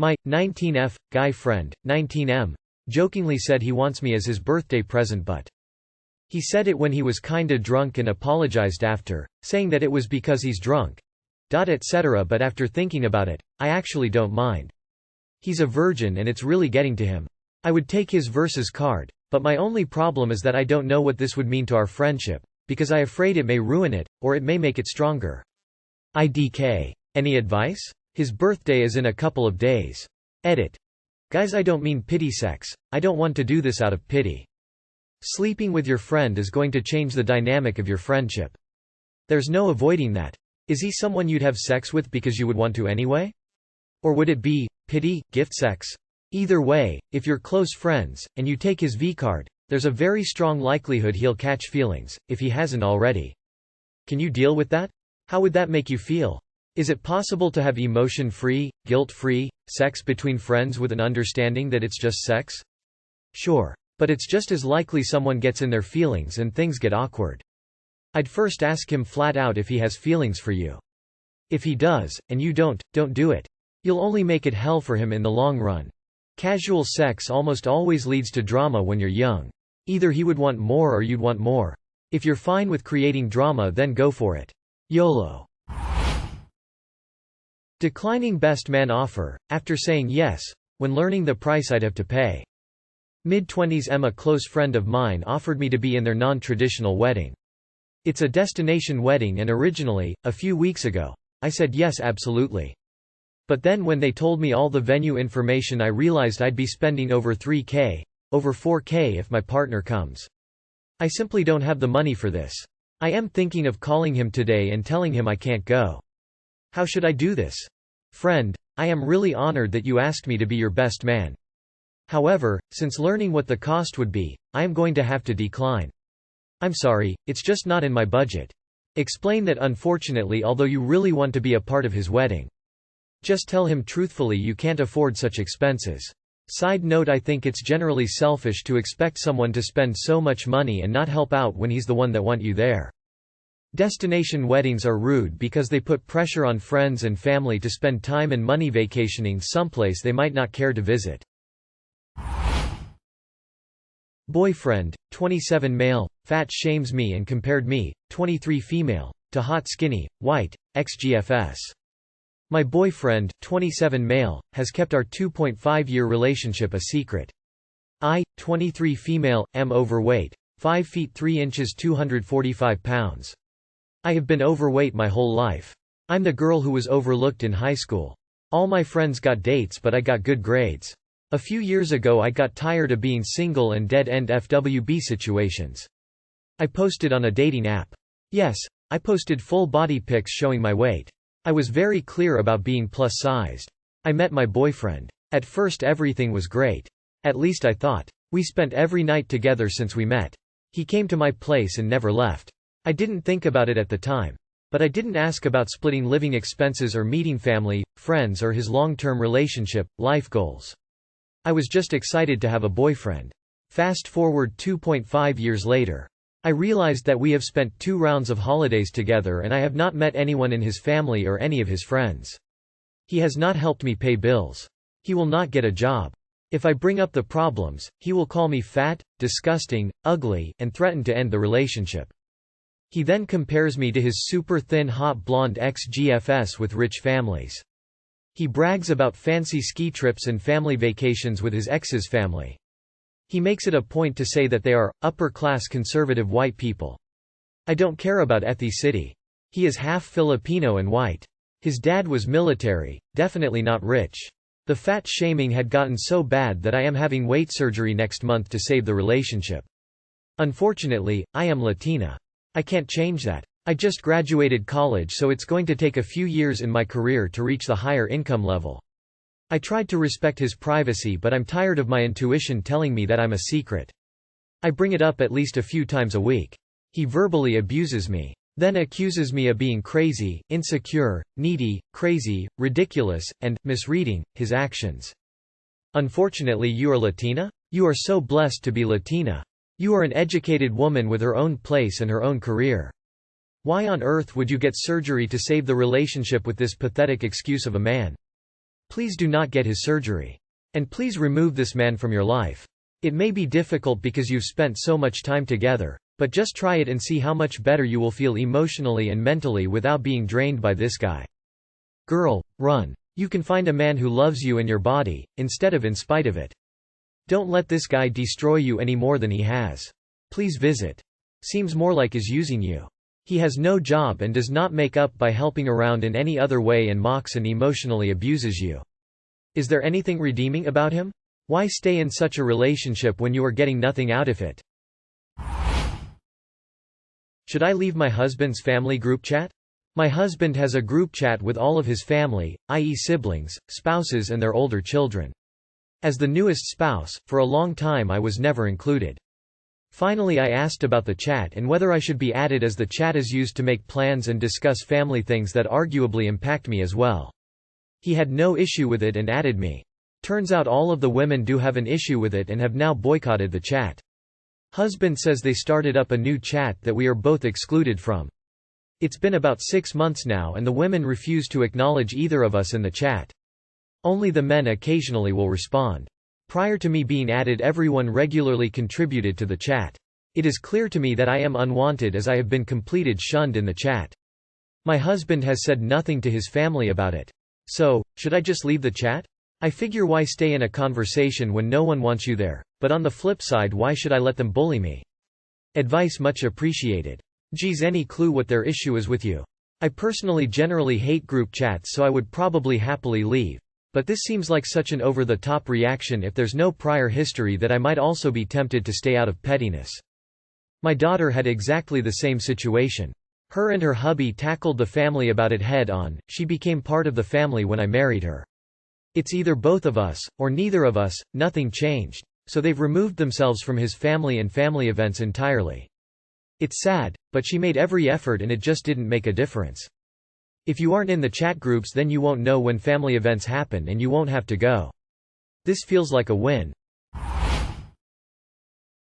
My 19F guy friend, 19M, jokingly said he wants me as his birthday present, but he said it when he was kinda drunk and apologized after, saying that it was because he's drunk. Etc. But after thinking about it, I actually don't mind. He's a virgin and it's really getting to him. I would take his versus card, but my only problem is that I don't know what this would mean to our friendship, because I'm afraid it may ruin it, or it may make it stronger. IDK. Any advice? His birthday is in a couple of days. Edit. Guys, I don't mean pity sex. I don't want to do this out of pity. Sleeping with your friend is going to change the dynamic of your friendship. There's no avoiding that. Is he someone you'd have sex with because you would want to anyway? Or would it be pity, gift sex? Either way, if you're close friends, and you take his V-card, there's a very strong likelihood he'll catch feelings, if he hasn't already. Can you deal with that? How would that make you feel? Is it possible to have emotion-free, guilt-free sex between friends with an understanding that it's just sex? Sure. But it's just as likely someone gets in their feelings and things get awkward. I'd first ask him flat out if he has feelings for you. If he does, and you don't do it. You'll only make it hell for him in the long run. Casual sex almost always leads to drama when you're young. Either he would want more or you'd want more. If you're fine with creating drama, then go for it. YOLO. Declining best man offer, after saying yes, when learning the price I'd have to pay. Mid-20s a close friend of mine offered me to be in their non-traditional wedding. It's a destination wedding and originally, a few weeks ago, I said yes absolutely. But then when they told me all the venue information, I realized I'd be spending over $3,000, over $4,000 if my partner comes. I simply don't have the money for this. I am thinking of calling him today and telling him I can't go. How should I do this? Friend, I am really honored that you asked me to be your best man. However, since learning what the cost would be, I am going to have to decline. I'm sorry, it's just not in my budget. Explain that unfortunately, although you really want to be a part of his wedding. Just tell him truthfully you can't afford such expenses. Side note, I think it's generally selfish to expect someone to spend so much money and not help out when he's the one that want you there. Destination weddings are rude because they put pressure on friends and family to spend time and money vacationing someplace they might not care to visit. Boyfriend, 27 male, fat shames me and compared me, 23 female, to hot skinny, white, XGFS. My boyfriend, 27 male, has kept our 2.5-year relationship a secret. I, 23 female, am overweight, 5 feet 3 inches 245 pounds. I have been overweight my whole life. I'm the girl who was overlooked in high school. All my friends got dates but I got good grades. A few years ago I got tired of being single and dead-end FWB situations. I posted on a dating app. Yes, I posted full body pics showing my weight. I was very clear about being plus-sized. I met my boyfriend. At first everything was great. At least I thought. We spent every night together since we met. He came to my place and never left. I didn't think about it at the time. But I didn't ask about splitting living expenses or meeting family, friends or his long-term relationship, life goals. I was just excited to have a boyfriend. Fast forward 2.5 years later. I realized that we have spent 2 rounds of holidays together and I have not met anyone in his family or any of his friends. He has not helped me pay bills. He will not get a job. If I bring up the problems, he will call me fat, disgusting, ugly, and threaten to end the relationship. He then compares me to his super thin hot blonde ex-GFS with rich families. He brags about fancy ski trips and family vacations with his ex's family. He makes it a point to say that they are upper-class conservative white people. I don't care about ethnicity. He is half Filipino and white. His dad was military, definitely not rich. The fat shaming had gotten so bad that I am having weight surgery next month to save the relationship. Unfortunately, I am Latina. I can't change that. I just graduated college, so it's going to take a few years in my career to reach the higher income level. I tried to respect his privacy, but I'm tired of my intuition telling me that I'm a secret. I bring it up at least a few times a week. He verbally abuses me. Then accuses me of being crazy, insecure, needy, crazy, ridiculous, and misreading his actions. Unfortunately, you are Latina? You are so blessed to be Latina. You are an educated woman with her own place and her own career. Why on earth would you get surgery to save the relationship with this pathetic excuse of a man? Please do not get his surgery. And please remove this man from your life. It may be difficult because you've spent so much time together, but just try it and see how much better you will feel emotionally and mentally without being drained by this guy. Girl, run. You can find a man who loves you and your body, instead of in spite of it. Don't let this guy destroy you any more than he has. Please visit. Seems more like is using you. He has no job and does not make up by helping around in any other way and mocks and emotionally abuses you. Is there anything redeeming about him? Why stay in such a relationship when you are getting nothing out of it? Should I leave my husband's family group chat? My husband has a group chat with all of his family, i.e. siblings, spouses and their older children. As the newest spouse, for a long time I was never included. Finally I asked about the chat and whether I should be added, as the chat is used to make plans and discuss family things that arguably impact me as well. He had no issue with it and added me. Turns out all of the women do have an issue with it and have now boycotted the chat. Husband says they started up a new chat that we are both excluded from. It's been about 6 months now and the women refuse to acknowledge either of us in the chat. Only the men occasionally will respond. Prior to me being added, everyone regularly contributed to the chat. It is clear to me that I am unwanted as I have been completed shunned in the chat. My husband has said nothing to his family about it. So, should I just leave the chat? I figure why stay in a conversation when no one wants you there, but on the flip side why should I let them bully me? Advice much appreciated. Geez, any clue what their issue is with you? I personally generally hate group chats, so I would probably happily leave. But this seems like such an over-the-top reaction. If there's no prior history, that I might also be tempted to stay out of pettiness. My daughter had exactly the same situation. Her and her hubby tackled the family about it head on. She became part of the family when I married her. It's either both of us, or neither of us, nothing changed. So they've removed themselves from his family and family events entirely. It's sad, but she made every effort and it just didn't make a difference. If you aren't in the chat groups, then you won't know when family events happen and you won't have to go. This feels like a win.